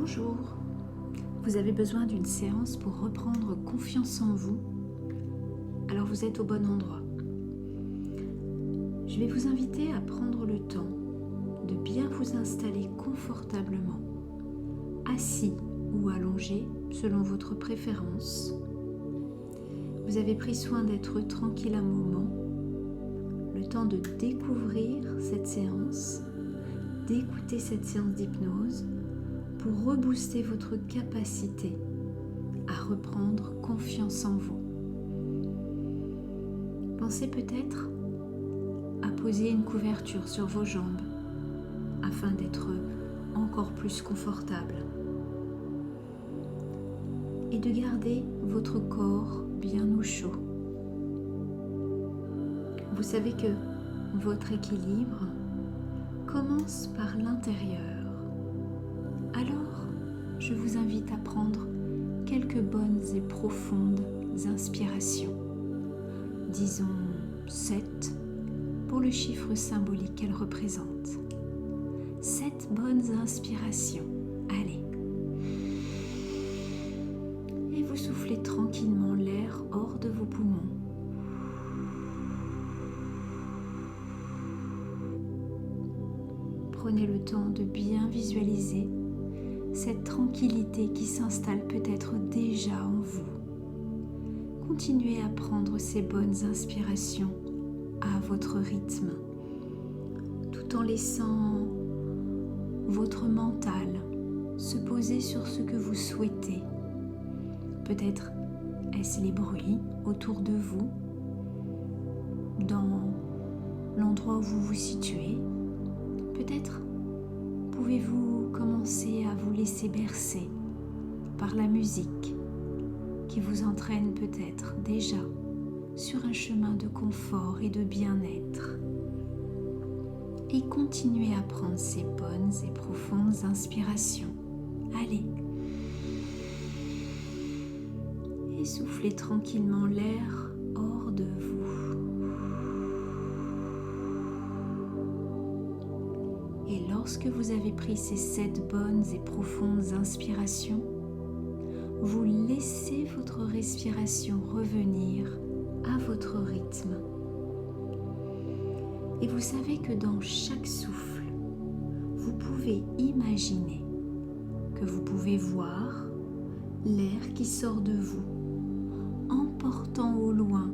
Bonjour, vous avez besoin d'une séance pour reprendre confiance en vous? Alors vous êtes au bon endroit. Je vais vous inviter à prendre le temps de bien vous installer confortablement, assis ou allongé selon votre préférence. Vous avez pris soin d'être tranquille un moment, le temps de découvrir cette séance, d'écouter cette séance d'hypnose pour rebooster votre capacité à reprendre confiance en vous. Pensez peut-être à poser une couverture sur vos jambes afin d'être encore plus confortable et de garder votre corps bien au chaud. Vous savez que votre équilibre commence par l'intérieur. Alors, je vous invite à prendre quelques bonnes et profondes inspirations. Disons 7 pour le chiffre symbolique qu'elle représente. 7 bonnes inspirations. Allez. Et vous soufflez tranquillement l'air hors de vos poumons. Prenez le temps de bien visualiser cette tranquillité qui s'installe peut-être déjà en vous. Continuez à prendre ces bonnes inspirations à votre rythme, tout en laissant votre mental se poser sur ce que vous souhaitez. Peut-être est-ce les bruits autour de vous, dans l'endroit où vous vous situez. Peut-être pouvez-vous commencer à vous laisser bercer par la musique qui vous entraîne peut-être déjà sur un chemin de confort et de bien-être. Et continuez à prendre ces bonnes et profondes inspirations. Allez. Et soufflez tranquillement l'air hors de vous. Et lorsque vous avez pris ces 7 bonnes et profondes inspirations, vous laissez votre respiration revenir à votre rythme. Et vous savez que dans chaque souffle, vous pouvez imaginer que vous pouvez voir l'air qui sort de vous, emportant au loin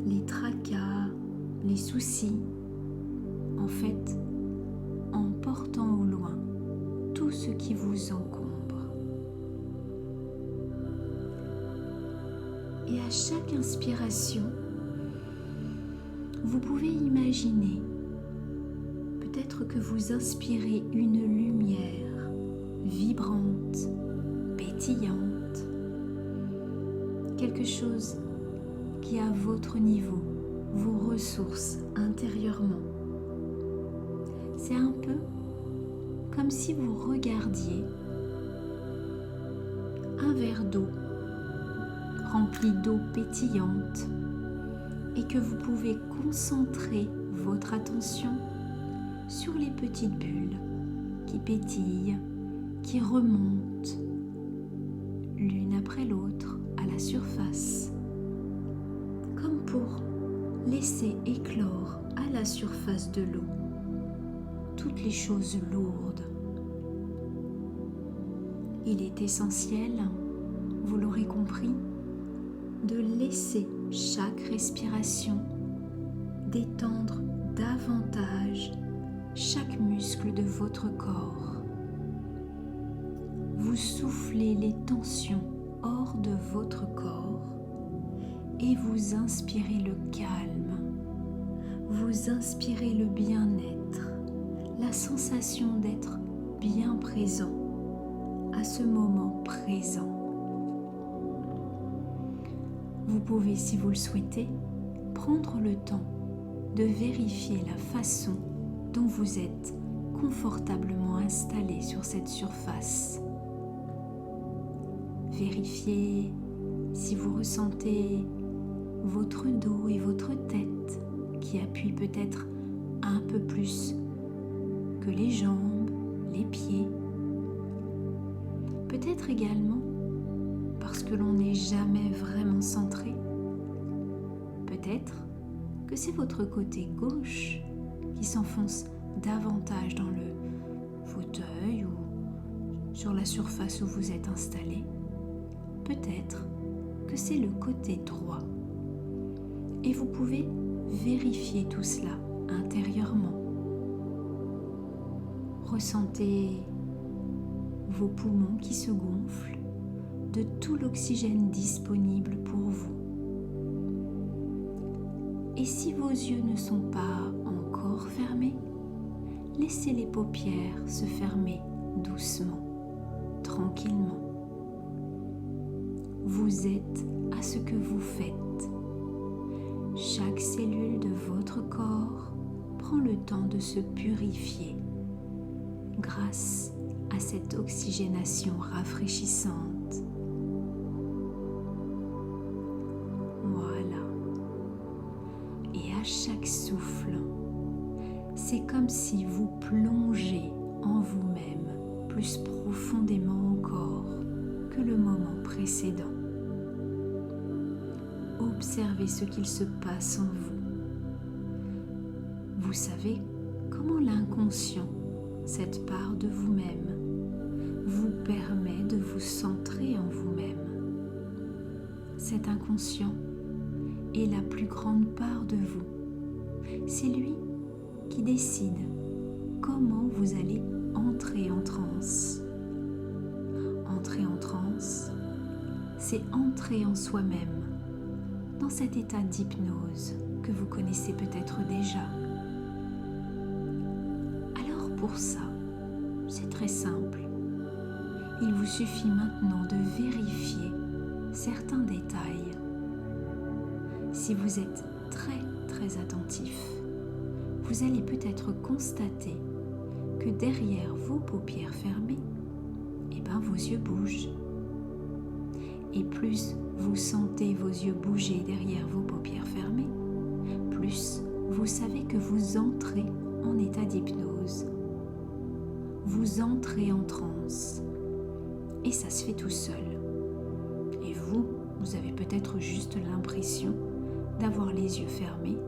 les tracas, les soucis. En fait, emportant au loin tout ce qui vous encombre. Et à chaque inspiration, vous pouvez imaginer peut-être que vous inspirez une lumière vibrante, pétillante, quelque chose qui à votre niveau vous ressource intérieurement. C'est un peu comme si vous regardiez un verre d'eau rempli d'eau pétillante et que vous pouvez concentrer votre attention sur les petites bulles qui pétillent, qui remontent l'une après l'autre à la surface, comme pour laisser éclore à la surface de l'eau toutes les choses lourdes. Il est essentiel, vous l'aurez compris, de laisser chaque respiration détendre davantage chaque muscle de votre corps. Vous soufflez les tensions hors de votre corps et vous inspirez le calme, vous inspirez le bien-être, la sensation d'être bien présent à ce moment présent. Vous pouvez, si vous le souhaitez, prendre le temps de vérifier la façon dont vous êtes confortablement installé sur cette surface. Vérifiez si vous ressentez votre dos et votre tête qui appuient peut-être un peu plus que les jambes, les pieds. Peut-être également parce que l'on n'est jamais vraiment centré. Peut-être que c'est votre côté gauche qui s'enfonce davantage dans le fauteuil ou sur la surface où vous êtes installé. Peut-être que c'est le côté droit. Et vous pouvez vérifier tout cela intérieurement. Ressentez vos poumons qui se gonflent de tout l'oxygène disponible pour vous. Et si vos yeux ne sont pas encore fermés, laissez les paupières se fermer doucement, tranquillement. Vous êtes à ce que vous faites. Chaque cellule de votre corps prend le temps de se purifier grâce à cette oxygénation rafraîchissante. Voilà. Et à chaque souffle, c'est comme si vous plongez en vous-même plus profondément encore que le moment précédent. Observez ce qu'il se passe en vous. Vous savez comment l'inconscient, cette part de vous-même, vous permet de vous centrer en vous-même. Cet inconscient est la plus grande part de vous. C'est lui qui décide comment vous allez entrer en transe. Entrer en transe, c'est entrer en soi-même, dans cet état d'hypnose que vous connaissez peut-être déjà. Alors pour ça, c'est très simple. Il vous suffit maintenant de vérifier certains détails. Si vous êtes très attentif, vous allez peut-être constater que derrière vos paupières fermées, vos yeux bougent. Et plus vous sentez vos yeux bouger derrière vos paupières fermées, plus vous savez que vous entrez en état d'hypnose. Vous entrez en transe. Et ça se fait tout seul. Et vous avez peut-être juste l'impression d'avoir les yeux fermés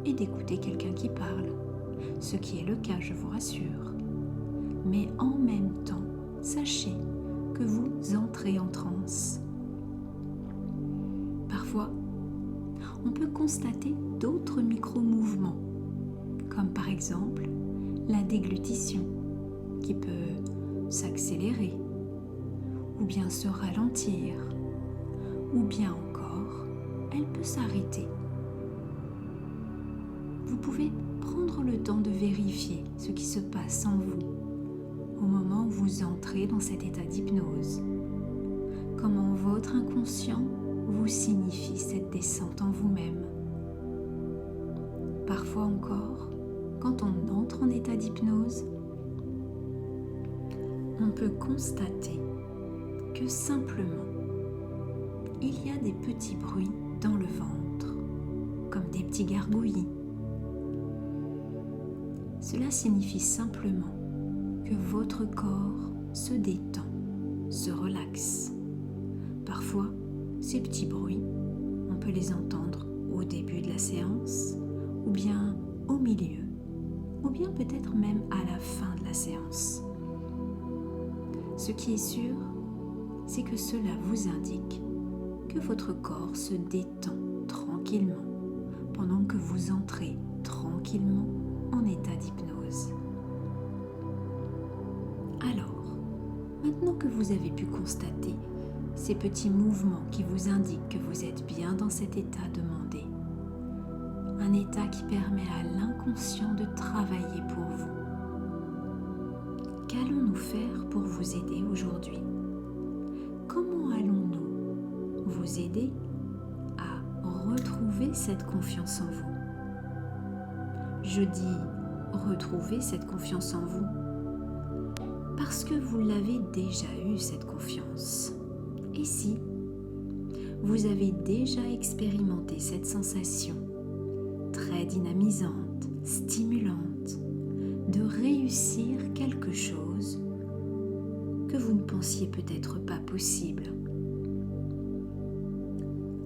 et d'écouter quelqu'un qui parle. Ce qui est le cas, je vous rassure. Mais en même temps, sachez que vous entrez en transe. Parfois, on peut constater d'autres micro-mouvements, comme par exemple la déglutition, qui peut s'accélérer, ou bien se ralentir, ou bien encore, elle peut s'arrêter. Vous pouvez prendre le temps de vérifier ce qui se passe en vous au moment où vous entrez dans cet état d'hypnose. Comment votre inconscient vous signifie cette descente en vous-même. Parfois encore, quand on entre en état d'hypnose, on peut constater que simplement, il y a des petits bruits dans le ventre, comme des petits gargouillis. Cela signifie simplement que votre corps se détend, se relaxe. Parfois, ces petits bruits, on peut les entendre au début de la séance, ou bien au milieu, ou bien peut-être même à la fin de la séance. Ce qui est sûr, c'est que cela vous indique que votre corps se détend tranquillement pendant que vous entrez tranquillement en état d'hypnose. Alors, maintenant que vous avez pu constater ces petits mouvements qui vous indiquent que vous êtes bien dans cet état demandé, un état qui permet à l'inconscient de travailler pour vous. Qu'allons-nous faire pour vous aider aujourd'hui? Comment allons-nous vous aider à retrouver cette confiance en vous? Je dis retrouver cette confiance en vous parce que vous l'avez déjà eu, cette confiance. Et si vous avez déjà expérimenté cette sensation très dynamisante, stimulante, de réussir quelque chose que vous ne pensiez peut-être pas possible.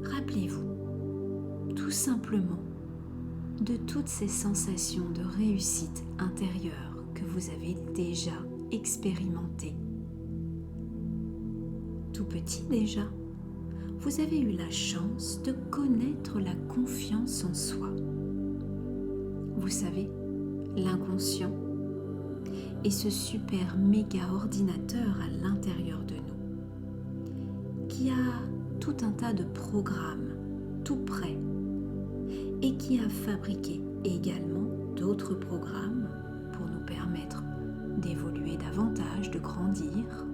Rappelez-vous, tout simplement, de toutes ces sensations de réussite intérieure que vous avez déjà expérimentées. Tout petit déjà, vous avez eu la chance de connaître la confiance en soi. Vous savez, l'inconscient est ce super méga ordinateur à l'intérieur de nous qui a tout un tas de programmes tout prêts et qui a fabriqué également d'autres programmes pour nous permettre d'évoluer davantage, de grandir.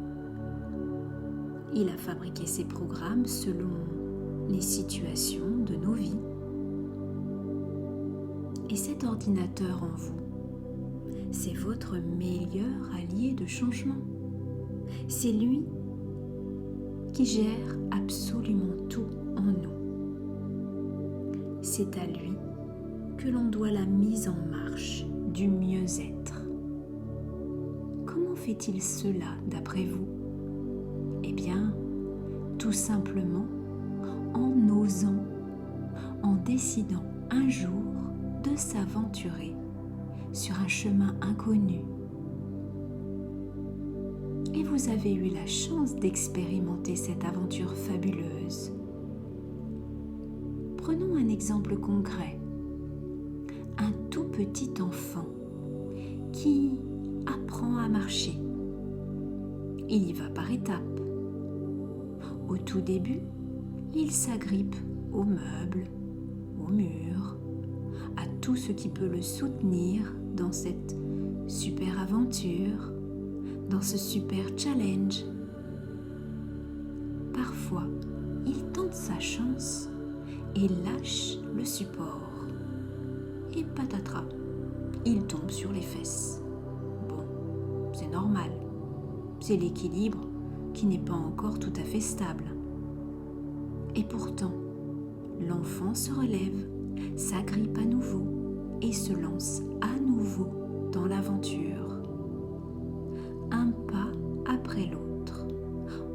Il a fabriqué ces programmes selon les situations de nos vies. Et cet ordinateur en vous, c'est votre meilleur allié de changement. C'est lui qui gère absolument tout en nous. C'est à lui que l'on doit la mise en marche du mieux-être. Comment fait-il cela d'après vous ? Eh bien, tout simplement en osant, en décidant un jour de s'aventurer sur un chemin inconnu. Et vous avez eu la chance d'expérimenter cette aventure fabuleuse. Prenons un exemple concret. Un tout petit enfant qui apprend à marcher. Il y va par étapes. Au tout début, il s'agrippe aux meubles, aux murs, à tout ce qui peut le soutenir dans cette super aventure, dans ce super challenge. Parfois, il tente sa chance et lâche le support. Et patatras, il tombe sur les fesses. Bon, c'est normal. C'est l'équilibre qui n'est pas encore tout à fait stable. Et pourtant, l'enfant se relève, s'agrippe à nouveau et se lance à nouveau dans l'aventure. Un pas après l'autre,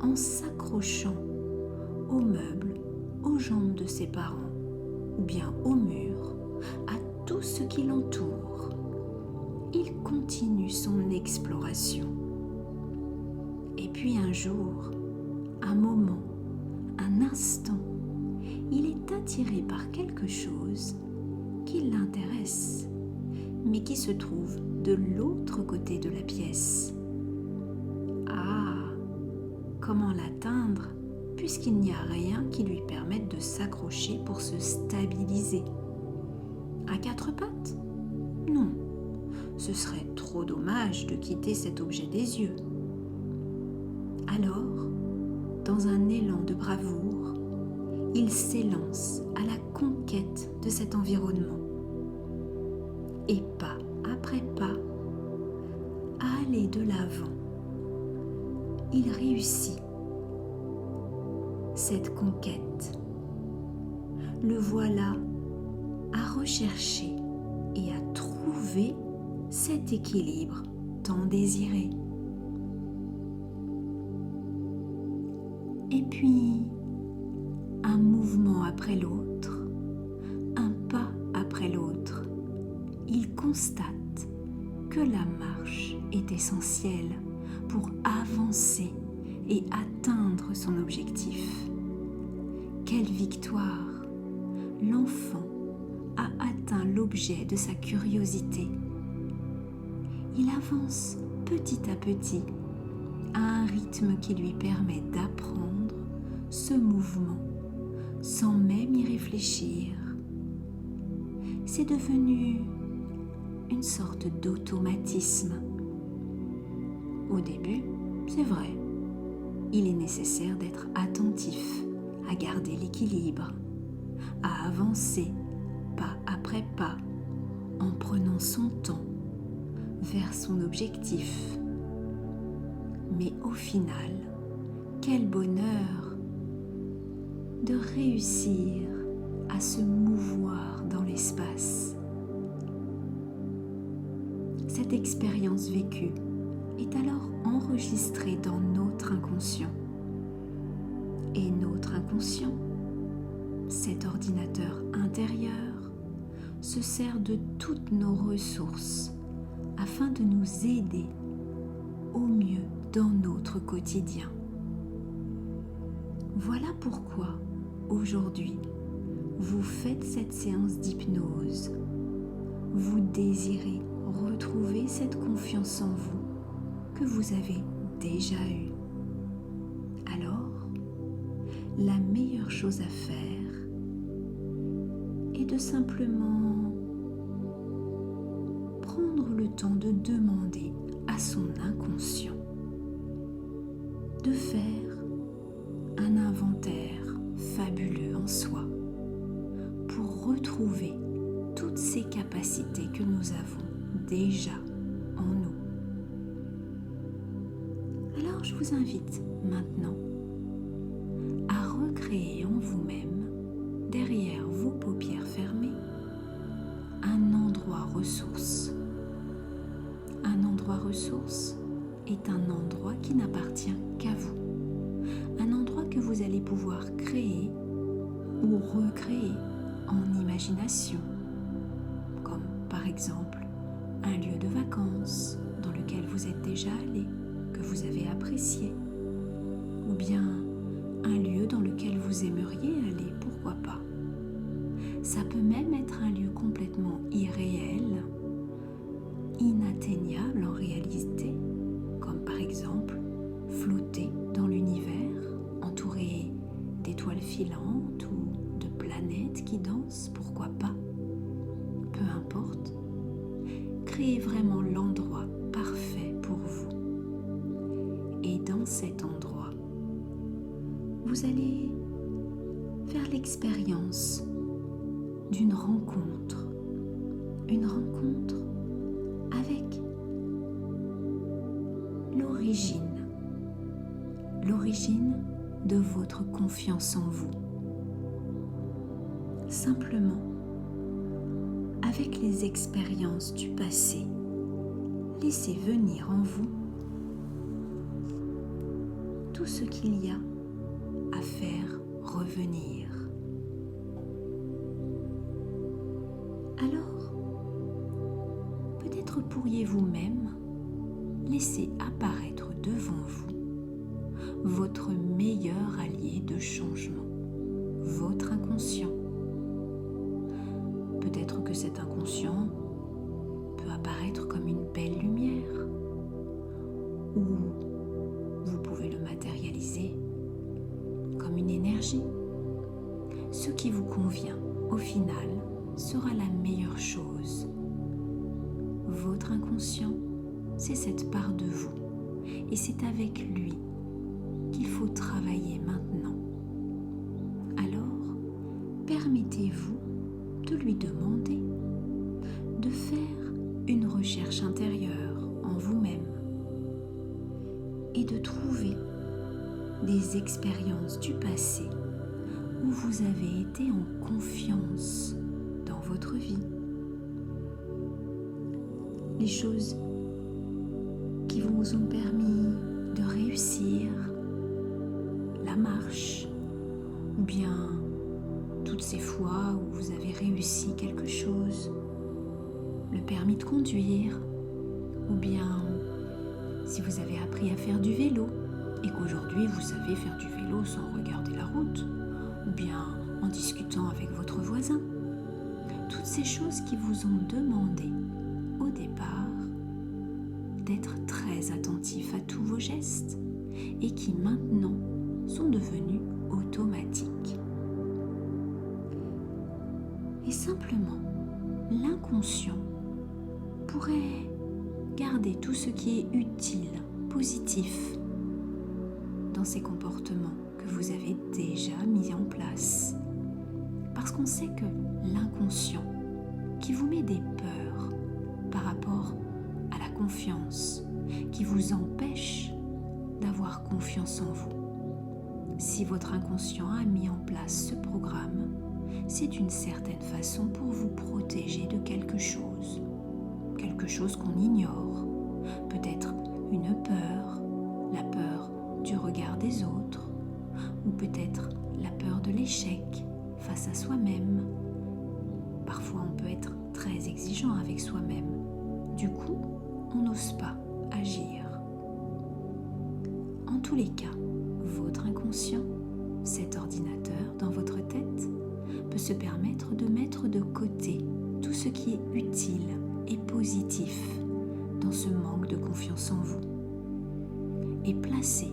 en s'accrochant aux meubles, aux jambes de ses parents, ou bien au mur, à tout ce qui l'entoure. Il continue son exploration. Et puis un jour, un moment, un instant, il est attiré par quelque chose qui l'intéresse, mais qui se trouve de l'autre côté de la pièce. Ah, comment l'atteindre puisqu'il n'y a rien qui lui permette de s'accrocher pour se stabiliser? À quatre pattes? Non, ce serait trop dommage de quitter cet objet des yeux. Alors, dans un élan de bravoure, il s'élance à la conquête de cet environnement. Et pas après pas, à aller de l'avant, il réussit cette conquête. Le voilà à rechercher et à trouver cet équilibre tant désiré. Et puis, un mouvement après l'autre, un pas après l'autre, il constate que la marche est essentielle pour avancer et atteindre son objectif. Quelle victoire! L'enfant a atteint l'objet de sa curiosité. Il avance petit à petit à un rythme qui lui permet d'apprendre ce mouvement sans même y réfléchir. C'est devenu une sorte d'automatisme. Au début, c'est vrai, il est nécessaire d'être attentif, à garder l'équilibre, à avancer pas après pas, en prenant son temps vers son objectif. Mais au final, quel bonheur de réussir à se mouvoir dans l'espace. Cette expérience vécue est alors enregistré dans notre inconscient. Et notre inconscient, cet ordinateur intérieur, se sert de toutes nos ressources afin de nous aider au mieux dans notre quotidien. Voilà pourquoi aujourd'hui, vous faites cette séance d'hypnose. Vous désirez retrouver cette confiance en vous que vous avez déjà eue. Alors, la meilleure chose à faire est de simplement prendre le temps de demander à son inconscient de faire un inventaire fabuleux en soi pour retrouver toutes ces capacités que nous avons déjà en nous. Alors je vous invite maintenant à recréer en vous-même, derrière vos paupières fermées, un endroit ressource. Un endroit ressource est un endroit qui n'appartient qu'à vous. Un endroit que vous allez pouvoir créer ou recréer en imagination, comme par exemple un lieu de vacances dans lequel vous êtes déjà allé, que vous avez apprécié, ou bien un lieu dans lequel vous aimeriez aller, pourquoi pas. Ça peut même être un lieu complètement irréel, inatteignable en réalité, comme par exemple flotter dans l'univers, entouré d'étoiles filantes ou de planètes qui dansent, pourquoi pas. Peu importe, créez vraiment l'endroit parfait pour vous. Et dans cet endroit, vous allez faire l'expérience d'une rencontre. Une rencontre avec l'origine de votre confiance en vous. Simplement, avec les expériences du passé, laissez venir en vous tout ce qu'il y a à faire revenir. Alors, peut-être pourriez-vous même laisser apparaître devant vous votre meilleur allié de changement, votre inconscient. Peut-être que cet inconscient peut apparaître comme une belle lumière, ou vous pouvez le matérialiser comme une énergie. Ce qui vous convient, au final, sera la meilleure chose. Votre inconscient, c'est cette part de vous, et c'est avec lui qu'il faut travailler maintenant. Alors, permettez-vous de lui demander de faire une recherche intérieure en vous-même et de trouver des expériences du passé où vous avez été en confiance dans votre vie. Les choses qui vous ont permis de réussir la marche, ou bien toutes ces fois où vous avez réussi quelque chose, le permis de conduire, ou bien si vous avez appris à faire du vélo et qu'aujourd'hui vous savez faire du vélo sans regarder la route, ou bien en discutant avec votre voisin. Toutes ces choses qui vous ont demandé au départ d'être très attentif à tous vos gestes et qui maintenant sont devenus automatiques. Et simplement, l'inconscient pourrait garder tout ce qui est utile, positif dans ces comportements que vous avez déjà mis en place. Parce qu'on sait que l'inconscient qui vous met des peurs par rapport à la confiance, qui vous empêche d'avoir confiance en vous. Si votre inconscient a mis en place ce programme, c'est d'une certaine façon pour vous protéger de quelque chose qu'on ignore, peut-être une peur, la peur du regard des autres, ou peut-être la peur de l'échec face à soi-même. Parfois, on peut être très exigeant avec soi-même. Du coup, on n'ose pas agir. En tous les cas, votre inconscient, cet ordinateur dans votre tête, peut se permettre de mettre de côté tout ce qui est utile et positif dans ce manque de confiance en vous et placer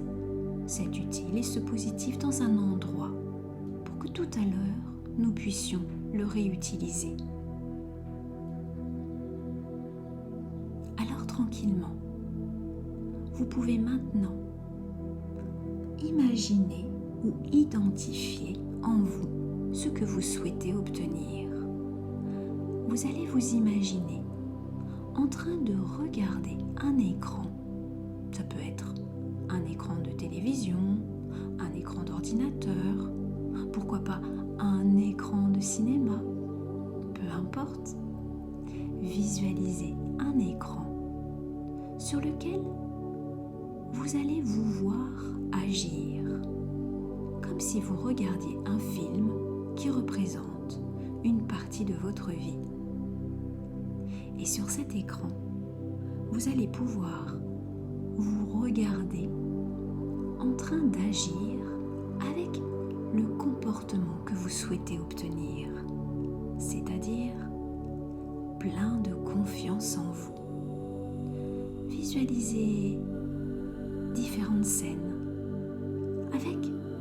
cet utile et ce positif dans un endroit pour que tout à l'heure nous puissions le réutiliser. Alors tranquillement, vous pouvez maintenant imaginer ou identifier en vous ce que vous souhaitez obtenir. Vous allez vous imaginer en train de regarder un écran. Ça peut être un écran de télévision, un écran d'ordinateur, pourquoi pas un écran de cinéma, peu importe. Visualisez un écran sur lequel vous allez vous voir agir, comme si vous regardiez un film qui représente une partie de votre vie. Et sur cet écran, vous allez pouvoir vous regarder en train d'agir avec le comportement que vous souhaitez obtenir, c'est-à-dire plein de confiance en vous. Visualisez différentes scènes avec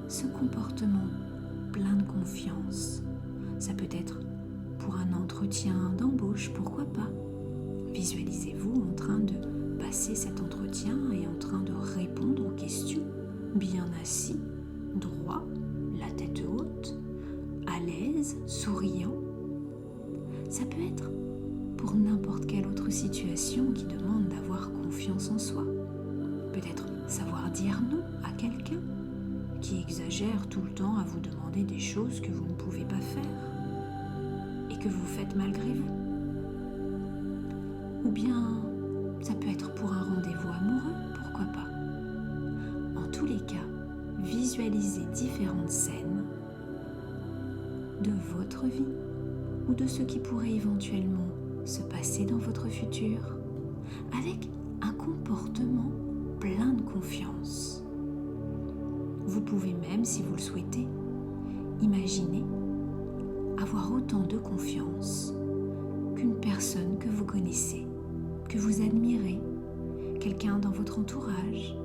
ce comportement plein de confiance. Ça peut être pour un entretien d'embauche, pourquoi pas. Visualisez-vous en train de passer cet entretien et en train de répondre aux questions, bien assis, droit, la tête haute, à l'aise, souriant. Ça peut être pour n'importe quelle autre situation qui demande d'avoir confiance en soi. Peut-être savoir dire non à quelqu'un qui exagère tout le temps à vous demander des choses que vous ne pouvez pas faire et que vous faites malgré vous. Ou bien, ça peut être pour un rendez-vous amoureux, pourquoi pas. En tous les cas, visualisez différentes scènes de votre vie ou de ce qui pourrait éventuellement se passer dans votre futur avec un comportement plein de confiance. Vous pouvez même, si vous le souhaitez, imaginer avoir autant de confiance qu'une personne que vous connaissez, que vous admirez, quelqu'un dans votre entourage,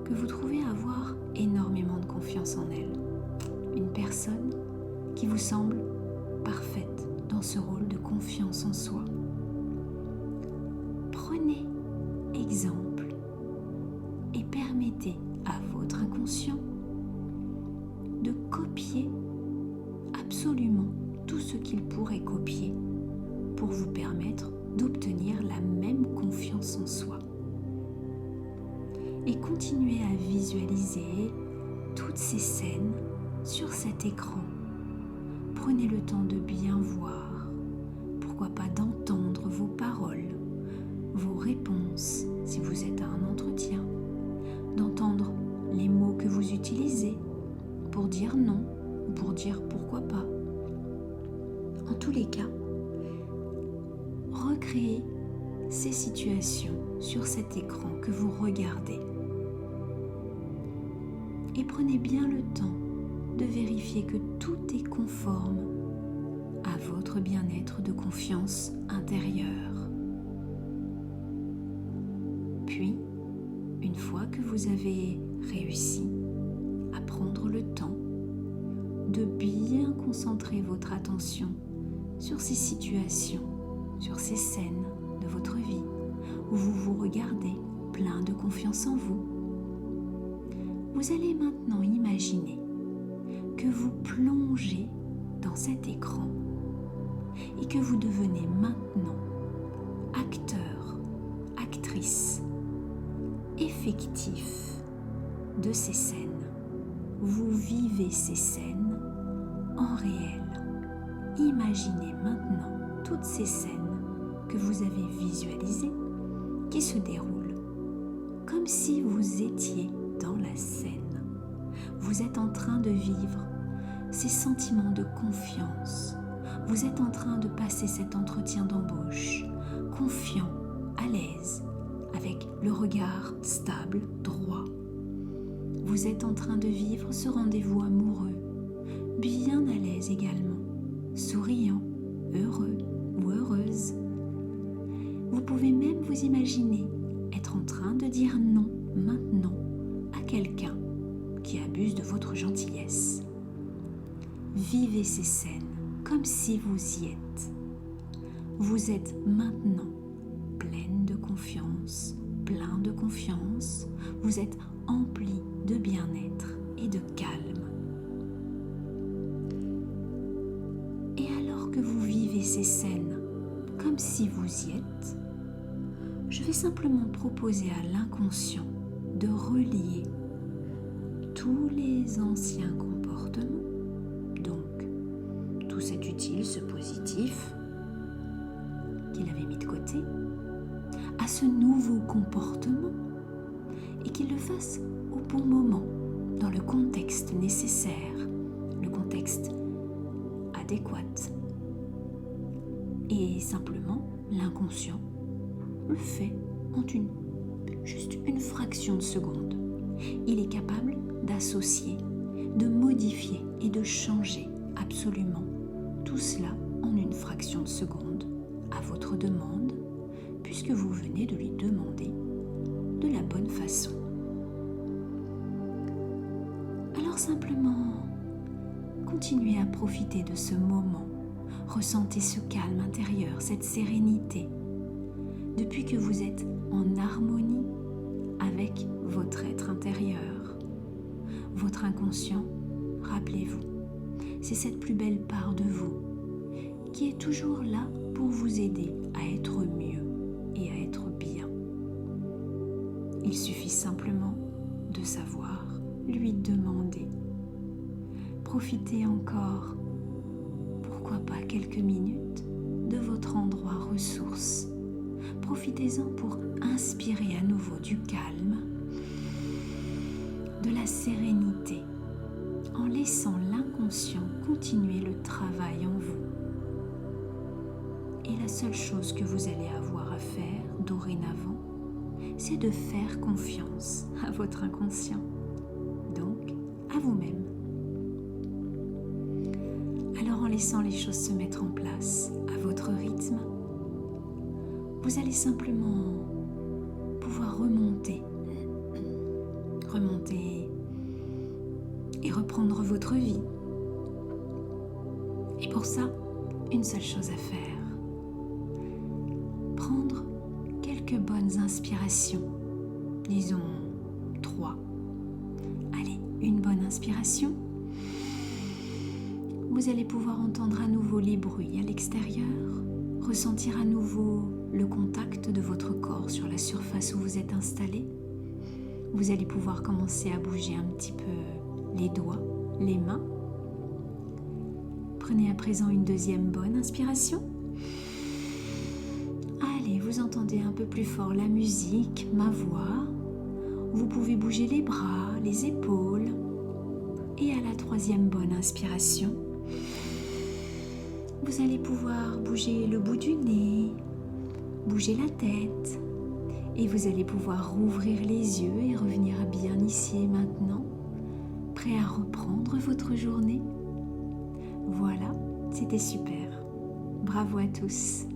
que vous trouvez avoir énormément de confiance en elle. Une personne qui vous semble parfaite dans ce rôle de confiance en soi. Prenez exemple et permettez à votre inconscient de copier absolument tout ce qu'il pourrait copier pour vous permettre d'obtenir la même confiance en soi. Et continuez à visualiser toutes ces scènes sur cet écran. Prenez le temps de bien voir, pourquoi pas d'entendre vos paroles, vos réponses si vous êtes à un entretien, d'entendre les mots que vous utilisez pour dire non ou pour dire pourquoi pas. En tous les cas, recréez ces situations sur cet écran que vous regardez. Et prenez bien le temps de vérifier que tout est conforme à votre bien-être de confiance intérieure. Puis, une fois que vous avez réussi à prendre le temps de bien concentrer votre attention sur ces situations, sur ces scènes de votre vie où vous vous regardez plein de confiance en vous, vous allez maintenant imaginer que vous plongez dans cet écran et que vous devenez maintenant acteur, actrice, effectif de ces scènes. Vous vivez ces scènes en réel. Imaginez maintenant toutes ces scènes que vous avez visualisées qui se déroulent comme si vous étiez dans la scène. Vous êtes en train de vivre ces sentiments de confiance. Vous êtes en train de passer cet entretien d'embauche, confiant, à l'aise, avec le regard stable, droit. Vous êtes en train de vivre ce rendez-vous amoureux, bien à l'aise également, souriant, heureux ou heureuse. Vous pouvez même vous imaginer être en train de dire non maintenant à quelqu'un qui abuse de votre gentillesse. Vivez ces scènes comme si vous y êtes. Vous êtes maintenant pleine de confiance, plein de confiance. Vous êtes empli de bien-être et de calme. Et alors que vous vivez ces scènes comme si vous y êtes, je vais simplement proposer à l'inconscient de relier tous les anciens comportements, donc tout cet utile, ce positif qu'il avait mis de côté, à ce nouveau comportement et qu'il le fasse au bon moment, dans le contexte nécessaire, le contexte adéquat. Et simplement, l'inconscient le fait en juste une fraction de seconde. Il est capable d'associer, de modifier et de changer absolument tout cela en une fraction de seconde à votre demande, puisque vous venez de lui demander de la bonne façon. Alors simplement, continuez à profiter de ce moment. Ressentez ce calme intérieur, cette sérénité, depuis que vous êtes en harmonie avec votre être intérieur. Votre inconscient, rappelez-vous, c'est cette plus belle part de vous qui est toujours là pour vous aider à être mieux et à être bien. Il suffit simplement de savoir lui demander. Profitez encore, pourquoi pas quelques minutes, de votre endroit ressource. Profitez-en pour inspirer à nouveau du calme, de la sérénité, en laissant l'inconscient continuer le travail en vous. Et la seule chose que vous allez avoir à faire dorénavant, c'est de faire confiance à votre inconscient, donc à vous-même. Alors en laissant les choses se mettre en place à votre rythme, vous allez simplement pouvoir remonter et reprendre votre vie. Et pour ça, une seule chose à faire. Prendre quelques bonnes inspirations, disons 3. Allez, une bonne inspiration. Vous allez pouvoir entendre à nouveau les bruits à l'extérieur, ressentir à nouveau le contact de votre corps sur la surface où vous êtes installé. Vous allez pouvoir commencer à bouger un petit peu les doigts, les mains. Prenez à présent une deuxième bonne inspiration. Allez, vous entendez un peu plus fort la musique, ma voix. Vous pouvez bouger les bras, les épaules. Et à la troisième bonne inspiration, vous allez pouvoir bouger le bout du nez, bouger la tête. Et vous allez pouvoir rouvrir les yeux et revenir bien ici et maintenant, prêt à reprendre votre journée. Voilà, c'était super. Bravo à tous.